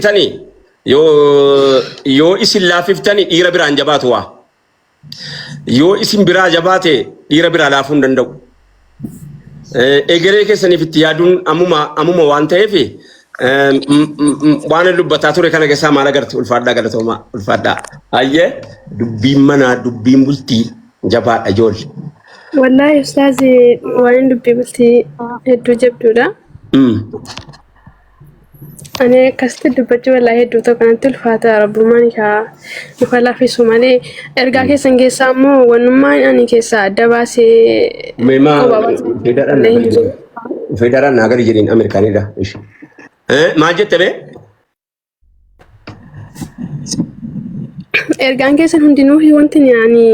itani yo isin laafiftani dhiira biraan jabaatu waa yoo isin biraa jabaate dhiira biraa laafuun danda'u egeree keessaniif itti yaaduun amuma waan ta'eef waan dubbataa ture kana keessaa maal agarti ulfaadhaa galatoomaa ulfaadhaa hayyee dubbiin manaa dubbiin bultii jabaadha ijoollee. Wallahi ustaazi waan dubbii bultii hedduu jabduudha. Ani kasti dubbachuu wallahi hedduu ta'u kanatti ulfaata rabbummaan isaa nufa laafisu malee ergaa keessan keessaa immoo wanummaan ani keessaa adda baasee federaan naagari jedhin Ameerikaanidha. Maal jette bee? Ergaan keessan hundinuu wanti ani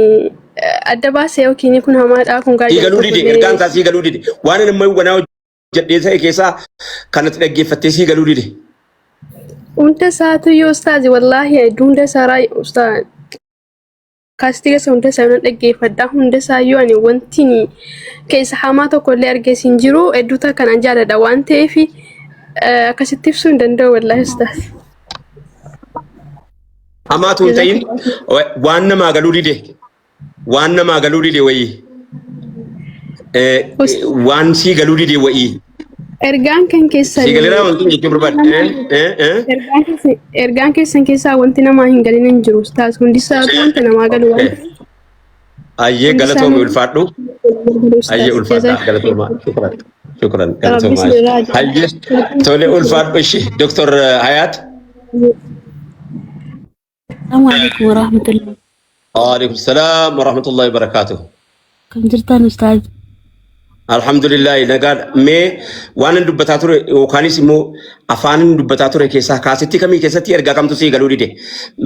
adda baasee yookiin kun hamaadhaa kun gaarii. Siigaluu dide ergaan isaa siigaluu dide waan inni immoo wanaa jedhee keessaa kanatti dhaggeeffattee siigaluu dide. Hunda saatu yoo ustaazi wallahi hunda saraa ustaaz kasti keessa hunda saa dhaggeeffadhaa hunda saa yoo ani wanti keessa hamaa tokko illee argeesin jiru hedduuta kanan jaaladha waan ta'eef akkasitti ibsuu hin danda'u wallahi ustaaz. Hamaatu hin ta'in waan namaa galuu dide wayii waan sii galuu dide wayii. Ergaan kan keessan Sigalera wanti jechuun barbaadde ergaan keessan keessaa wanti namaa hin galin hin jiru taas hundi isaatu wanti namaa galu waan ayyee galatooma ulfaadhu ayyee ulfaadha galatooma shukran galatooma ayyee tole ulfaadhu ishi Dr. Hayat Assalamu alaikum warahmatullahi Waalaikum salaam warahmatullahi wabarakatuh Kam jirtan ustaz Alhamdulillah nagaan mee waan dubbataa ture yookaanis immoo afaan dubbataa ture keessaa kaasitti kamii keessatti ergaa kamtu sii galuu dide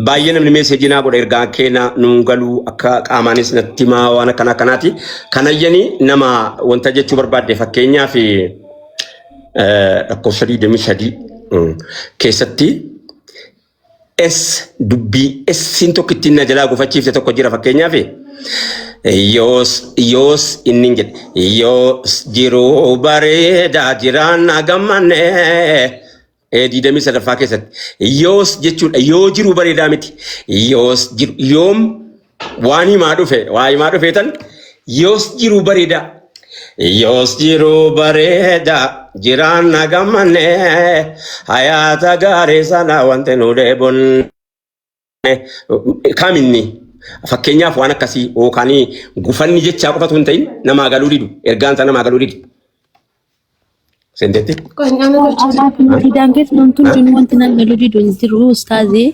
baay'ee namni meeseejii naa godha ergaa keena nuun galuu akka qaamaanis natti himaa waan akkanaati kanayyanii nama wanta jechuu barbaadde fakkeenyaaf lakkoofsa 23 keessatti dubbii siin tokko ittiin na jalaa gufachiifte tokko jira fakkeenyaaf Yos inni jedhe Yos jiru bareedaa jiraan agammanne diidamii sadaffaa keessatti Yos jechuudha yoo jiru bareedaa miti Yos jiru yoom waan himaa dhufe tan Yos jiru bareedaa jiraan agammanne hayaata gaarii sana wante nu deebonne kaminni fakkeenyaaf waan akkasii yookaan gufanni jechaa qofatu hin ta'in namaa galuu didu ergaan isaa namaa galuu didu. Sendeetti? Fidaan keessa namtuun jiru wanti nama galuu didu hin jiru ustaazii.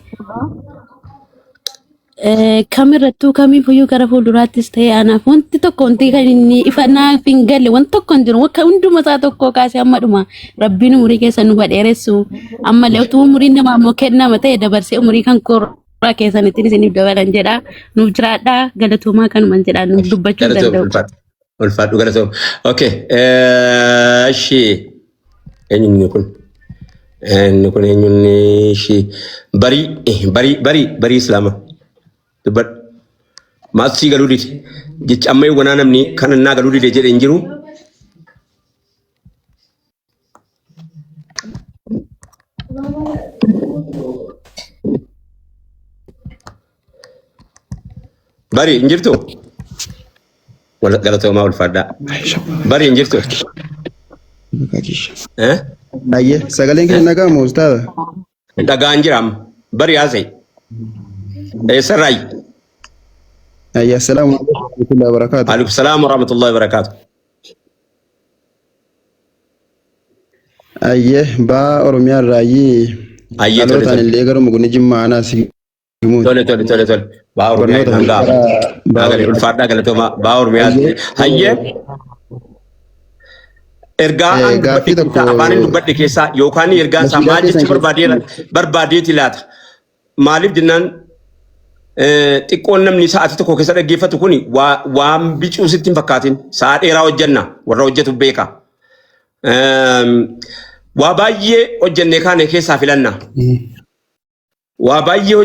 Kamirrattuu kamiifuyyuu gara fuulduraattis ta'ee anaaf wanti tokko wanti kan inni ifanaaf hin galle wanti tokko hin jiru wakka hunduma isaa tokko kaasee amma dhuma rabbiin umurii keessa nu badheeressu ammallee utuu umuriin namaa immoo kennama ta'e dabarsee umurii kan korra keessanitti isiniif dabalan jedha nuuf jiraadha galatoomaa kanumaan jedha nuuf dubbachuu danda'u. Ulfaadhu galatooma. Okay. Shi eenyuun kun? Eenyuun shi barii islaama. Dubbadhu. Maas sii galuu dide. Jecha amma eewwanaa namni kan naa galuu dide jedhe hin jiru. Bari injirtu wala galatoomaa ulfaadhaa bari injirtu ayye sagaleen keenya nagamu ustaada dhagaan jiram bari haasa'e sarraay ayye assalaamu alaykum warahmatullahi wabarakatuh alaykum salaam warahmatullahi wabarakatuh ayye baa oromiyaa raayii ayye tole illee garuu muguni jimmaa anaa si tole Baur Mia Hangam. Bagal ulfaadhaa galatooma Baur Mia hayyee ergaa afaan dubbadhe keessaa yookaan ergaa isaa maal jechuu barbaadeeti laata maaliif jennaan xiqqoon namni sa'aatii tokko keessa dhaggeeffatu kuni waan bicuu sitti hin fakkaatin sa'a dheeraa hojjenna warra hojjetu beeka waa baay'ee hojjennee kaane keessaa filanna waa baay'ee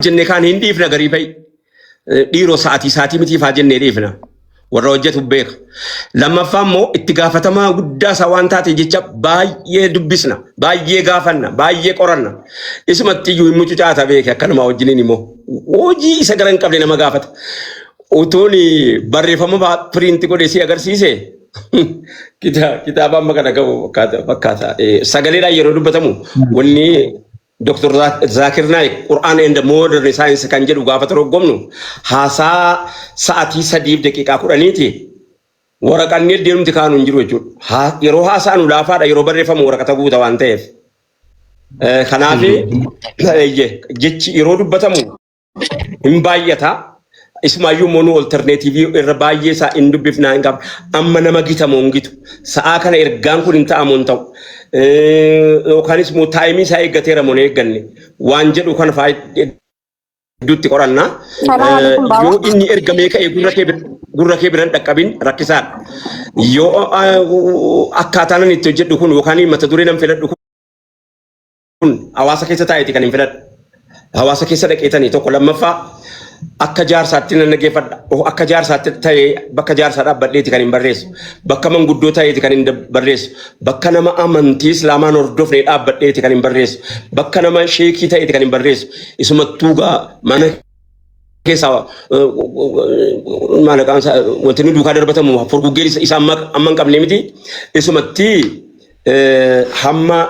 jenne kan hindi ifna gari fay dhiiroo sa'aatii miti faa jennee dhiifna warra hojjetu beeka. Lammaffaa immoo itti gaafatamaa guddaa isaa waan taate jecha baay'ee dubbisna, baay'ee gaafanna, baay'ee qoranna. Isumatti iyyuu hin mucucaata beeke akkanuma wajjiniin immoo hojii isa gara hin qabne nama gaafata. Utuun barreeffama piriinti godhe si agarsiise kitaaba amma kana qabu fakkaata. Sagaleedhaan yeroo dubbatamu wanni Dr. Zakir Naik Quran and Modern Science kan jedhu gaafa torgomnu haasaa sa'aatii 3 daqiiqaa 10ti waraqaan deemti kaanu hin jiru jechuudha. Yeroo haasaan ulaafaadha yeroo barreeffamu waraqata guuta waan ta'eef. Kanaaf jechi yeroo dubbatamu hin baay'ata. Ismaayyuu moonuu alternative irra baay'ee isaa hin dubbifnaa hin qabu. Amma nama gitamu hin gitu. Sa'aa kana ergaan kun hin ta'amu hin ta'u. Yookanis immoo taayimii isaa eeggateera moo hin eegganne waan jedhu kan faayiduutti qoranna. Yoo inni ergamee ka'e gurra kee biran dhaqqabin rakkisaadha. Yoo akkaataan itti hojjedhu kun yookaan mata duree nan filadhu kun hawaasa keessa taa'eeti kan hin filadhu. Hawaasa keessa dhaqeetanii tokko lammaffaa akka jaarsaatti nan nageeffadha. Akka jaarsaatti ta'ee bakka jaarsaa dhaabbadheeti kan hin barreessu. Bakka manguddoo ta'eeti kan hin barreessu. Bakka nama amantii Islaamaan hordofne dhaabbadheeti kan hin barreessu. Bakka nama sheekii ta'eeti kan hin barreessu. Isumattuu mana keessaa wanti nu duukaa darbatamu furguggeen isa amma hin qabne miti. Isumatti hamma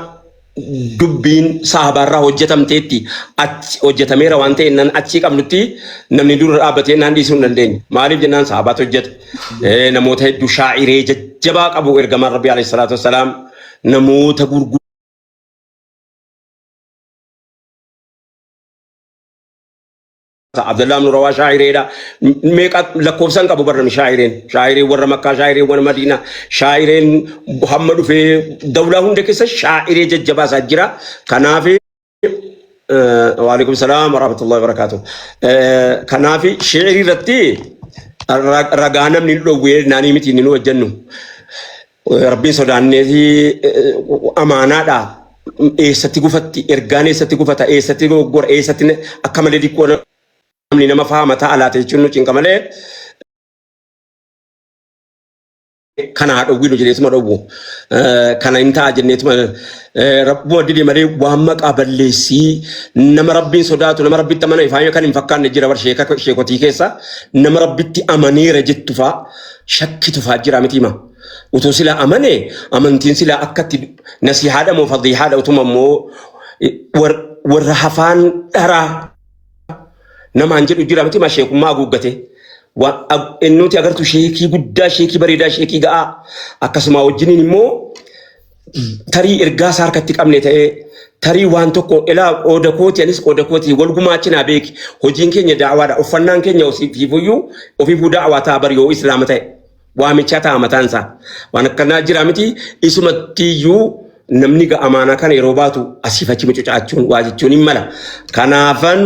dubbiin saabaarraa hojjetamteetti achi hojjetameera waan ta'e nan achi qabnutti namni dura dhaabbatee naan dhiisuu hin dandeenye. Maaliif jennaan saabaatu hojjeta. Namoota hedduu shaa'iree jajjabaa qabu ergamaan Rabbii alayhi salaatu wassalaam namoota gurguddaa Abdullah ibn Rawah shaa'iree meeqa lakkoofsan qabu barnami shaa'ireen warra Makkaa shaa'ireen warra Madiinaa shaa'ireen hamma dhufee dawlaa hunda keessa shaa'iree jajjabaa isaa jira. Kanaaf waalaikum salaam wa rahmatullahi wa barakatuh. Kanaaf shi'irii irratti ragaa namni dhowwee naanii miti inni nu hojjennu Rabbiin sodaannee fi amaanaadha. Eessatti gufatti ergaan eessatti gufata eessatti goggora eessatti akka malee dikkoo namni nama fahama ta'a laata jechuun nu cinqa malee kana dhowwiinu jedheetuma dhowwu kana hin ta'a jenneetuma rabbuma didee malee waan maqaa balleessii nama rabbiin sodaatu nama rabbitti amana ifaan kan hin fakkaanne jira bar sheekotii keessa nama rabbitti amaneera jettu faa shakkitu faa jira miti hima. Utuu sila amane amantiin sila akkatti nasihaadha moo fadhiihaadha utuma immoo warra hafaan dharaa namaan jedhu jira miti ma sheekummaa haguuggate. Nuti agartu sheekii guddaa sheekii bareedaa sheekii ga'aa akkasuma wajjiniin immoo tarii ergaa isaa harkatti qabne ta'ee tarii waan tokko ilaa qooda kooti anis qooda kooti wal gumaachinaa beeki hojiin keenya da'awaadha uffannaan keenya ofiifuu da'awaa ta'a bari yoo islaama ta'e. Waamicha ta'a mataan isaa waan akkanaa jira miti isumattiyyuu namni amaanaa kana yeroo baatu asiif achi mucucaachuun waa jechuun hin mala. Kanaafan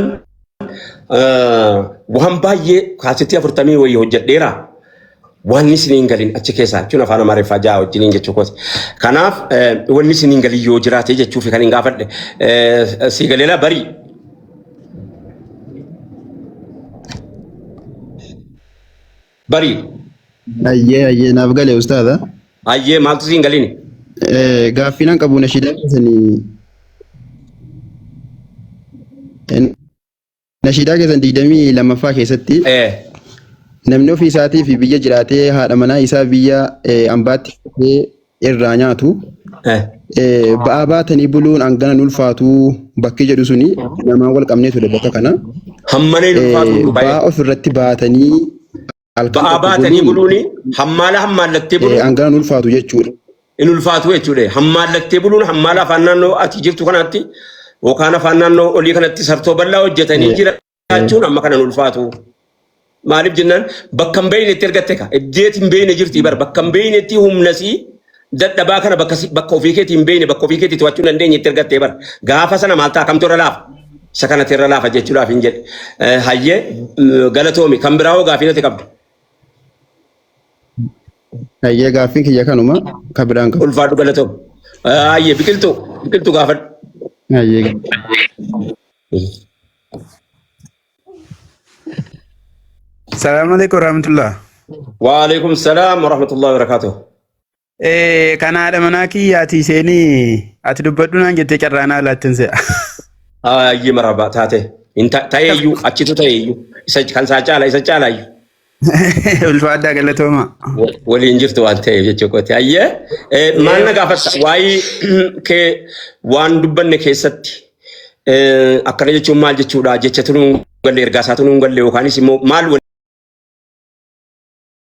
waan baay'ee kaasitti 40 wayii hojjedheera waan isiniin galin achi keessaa jechuun afaan Amaariffaa ja'a wajjiniin jechuu kooti. Kanaaf wanni isiniin galin yoo jiraate jechuuf kan hin gaafadhe sii galeela barii. Barii. Ayyee naaf gale ustaadha. Ayyee maaltu siin galini? Gaaffiin qabu nashiidaa keessanii nashiidaa keessan 22ffaa keessatti namni ofii isaatii fi biyya jiraatee haadha manaa isaa biyya ambaatti irraa nyaatu ba'aa baatanii buluun hangana ulfaatu bakki jedhu suni namaa wal qabnee ture bakka kana. Hammanee ulfaatu ba'aa ofirratti baatanii ba'aa baatanii buluuni hammaallattee buluun hangana ulfaatu jechuudha. In ulfaatu jechuudha. Hammaallattee buluun hammaala afaan naannoo ati jirtu kanaatti yookaan afaan naannoo olii kanatti sartoo bal'aa hojjetanii jiraachuun amma kana ulfaatu. Maaliif jennaan bakka hin beeynetti ergatte ka iddeet hin beeyne jirti bar bakka hin beeynetti humnasii dadhabaa kana bakka ofii keetii hin beeyne bakka ofii keetii to'achuu dandeenyetti ergatte bar gaafa sana maal ta'a kamtu irra laafa. Isa kanatti irra laafa jechuudhaaf hin jedhe. Hayyee galatoomi kan biraa hoo gaafiinati qabdu. Ayyee gaaffiin kiyya kanuma kan biraan qabu. Ulfaadhu galatoom. Ayyee biqiltuu gaafadhu. Ayyee. Assalamualaikum warahmatullah. وعليكم السلام ورحمة الله وبركاته. كان هذا مناكي ياتي سيني أتدبرنا جت كرانا لا تنسى. يي مرحبا تاتي. انت تايو أشيتو تايو. كان ساجالا يسجالا. الفادا قال توما. ولي انجفتو أنت يجوكوتي أيه. ما نقافت واي كي وان دبنا كيستي. أكرر جتشو مال جتشو دا جتشو قال لي رجاساتو قال لي وكاني سمو مال